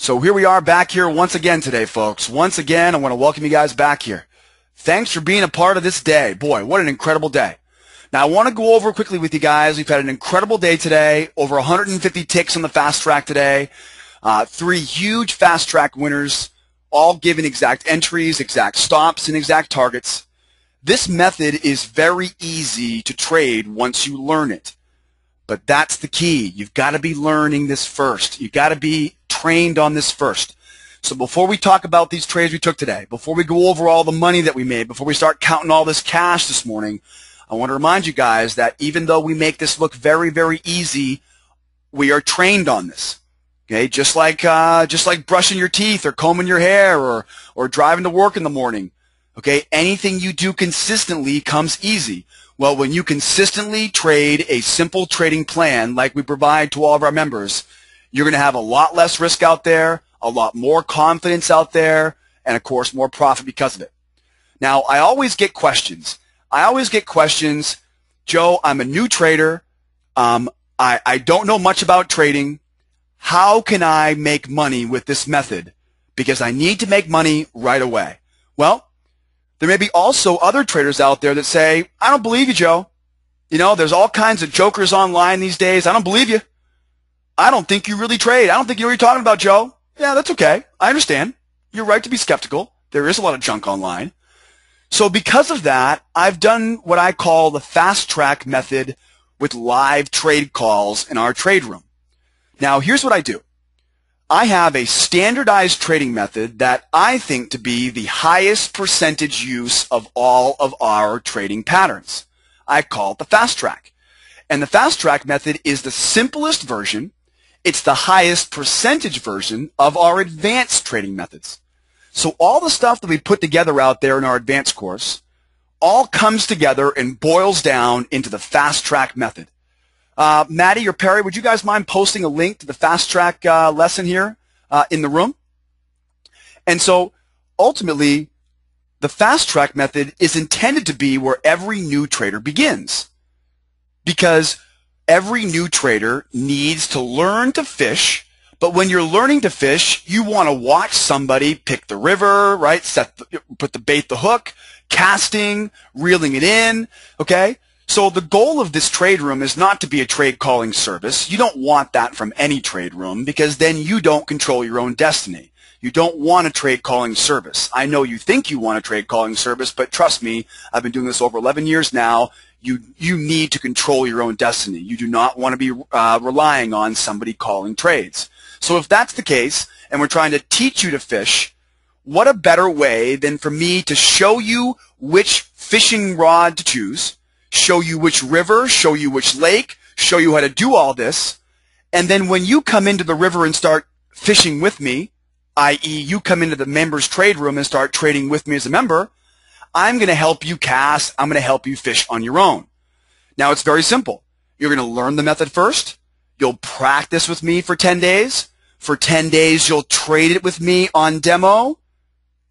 So here we are back here once again today, folks. Once again, I want to welcome you guys back here. Thanks for being a part of this day. Boy, what an incredible day. Now, I want to go over quickly with you guys. We've had an incredible day today. Over 150 ticks on the fast track today. 3 huge fast track winners, all given exact entries, exact stops, and exact targets. This method is very easy to trade once you learn it. But that's the key. You've got to be learning this first. You've got to be trained on this first. So before we talk about these trades we took today, before we go over all the money that we made, before we start counting all this cash this morning, I want to remind you guys that even though we make this look very, very easy, we are trained on this. Okay, just like brushing your teeth or combing your hair or driving to work in the morning. Okay, anything you do consistently comes easy. Well, when you consistently trade a simple trading plan like we provide to all of our members, you're going to have a lot less risk out there, a lot more confidence out there, and of course more profit because of it. Now, I always get questions. Joe, I'm a new trader. I don't know much about trading. How can I make money with this method? Because I need to make money right away. Well, there may be also other traders out there that say, I don't believe you, Joe. You know, there's all kinds of jokers online these days. I don't believe you. I don't think you really trade. I don't think you know what you're talking about, Joe. Yeah, that's okay. I understand. You're right to be skeptical. There is a lot of junk online. So because of that, I've done what I call the fast track method with live trade calls in our trade room. Now, here's what I do. I have a standardized trading method that I think to be the highest percentage use of all of our trading patterns. I call it the fast track. And the fast track method is the simplest version. It's the highest percentage version of our advanced trading methods. So all the stuff that we put together out there in our advanced course all comes together and boils down into the fast track method. Maddie or Perry, would you guys mind posting a link to the fast track lesson here in the room? And so ultimately, the fast track method is intended to be where every new trader begins, because every new trader needs to learn to fish. But when you're learning to fish, you want to watch somebody pick the river, right? Put the bait, the hook, casting, reeling it in, okay? So the goal of this trade room is not to be a trade calling service. You don't want that from any trade room, because then you don't control your own destiny. You don't want a trade calling service. I know you think you want a trade calling service, but trust me, I've been doing this over 11 years now. You need to control your own destiny. You do not want to be relying on somebody calling trades. So if that's the case, and we're trying to teach you to fish, what a better way than for me to show you which fishing rod to choose, show you which river, show you which lake, show you how to do all this, and then when you come into the river and start fishing with me, i.e. you come into the members trade room and start trading with me as a member, I'm going to help you cast, I'm going to help you fish on your own. Now it's very simple. You're going to learn the method first. You'll practice with me for 10 days. For 10 days, you'll trade it with me on demo.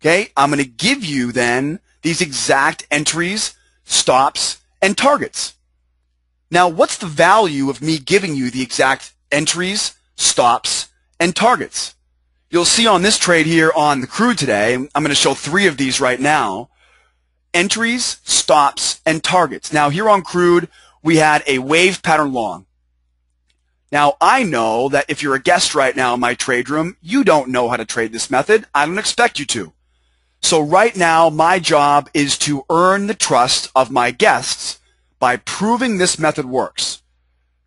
Okay, I'm going to give you then these exact entries, stops, and targets. Now, what's the value of me giving you the exact entries, stops, and targets? You'll see on this trade here on the crude today, I'm going to show 3 of these right now, entries, stops, and targets. Now, here on crude, we had a wave pattern long. Now, I know that if you're a guest right now in my trade room, you don't know how to trade this method. I don't expect you to. So right now, my job is to earn the trust of my guests by proving this method works.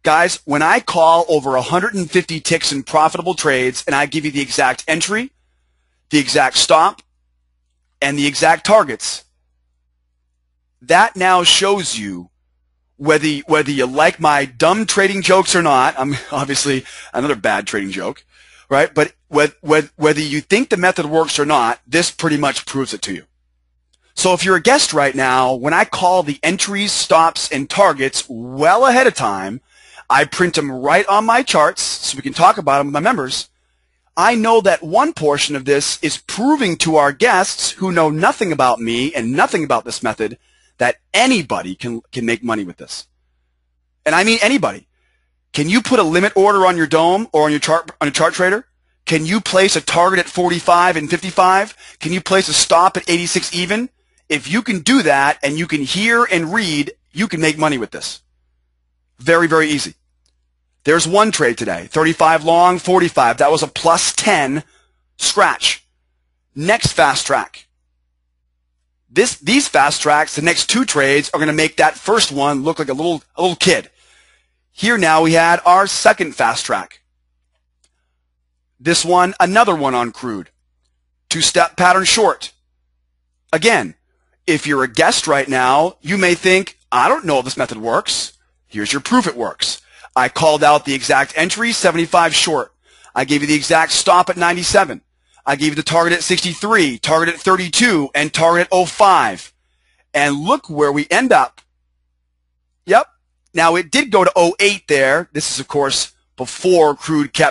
Guys, when I call over 150 ticks in profitable trades and I give you the exact entry, the exact stop, and the exact targets, that now shows you whether you like my dumb trading jokes or not. I'm obviously another bad trading joke, right? But whether you think the method works or not, this pretty much proves it to you. So if you're a guest right now, when I call the entries, stops, and targets well ahead of time, I print them right on my charts so we can talk about them with my members. I know that one portion of this is proving to our guests who know nothing about me and nothing about this method that anybody can make money with this. And I mean anybody. Can you put a limit order on your dome or on your chart trader? Can you place a target at 45 and 55? Can you place a stop at 86 even? If you can do that and you can hear and read, you can make money with this. Very, very easy. There's one trade today, 35 long, 45. That was a plus 10 scratch. Next fast track. These fast tracks, the next two trades are going to make that first one look like a little kid. Here now we had our second fast track. This one, another one on crude. Two-step pattern short. Again, if you're a guest right now, you may think, I don't know if this method works. Here's your proof it works. I called out the exact entry, 75 short. I gave you the exact stop at 97. I gave you the target at 63, target at 32, and target at 05. And look where we end up. Yep. Now, it did go to 08 there. This is, of course, before crude kept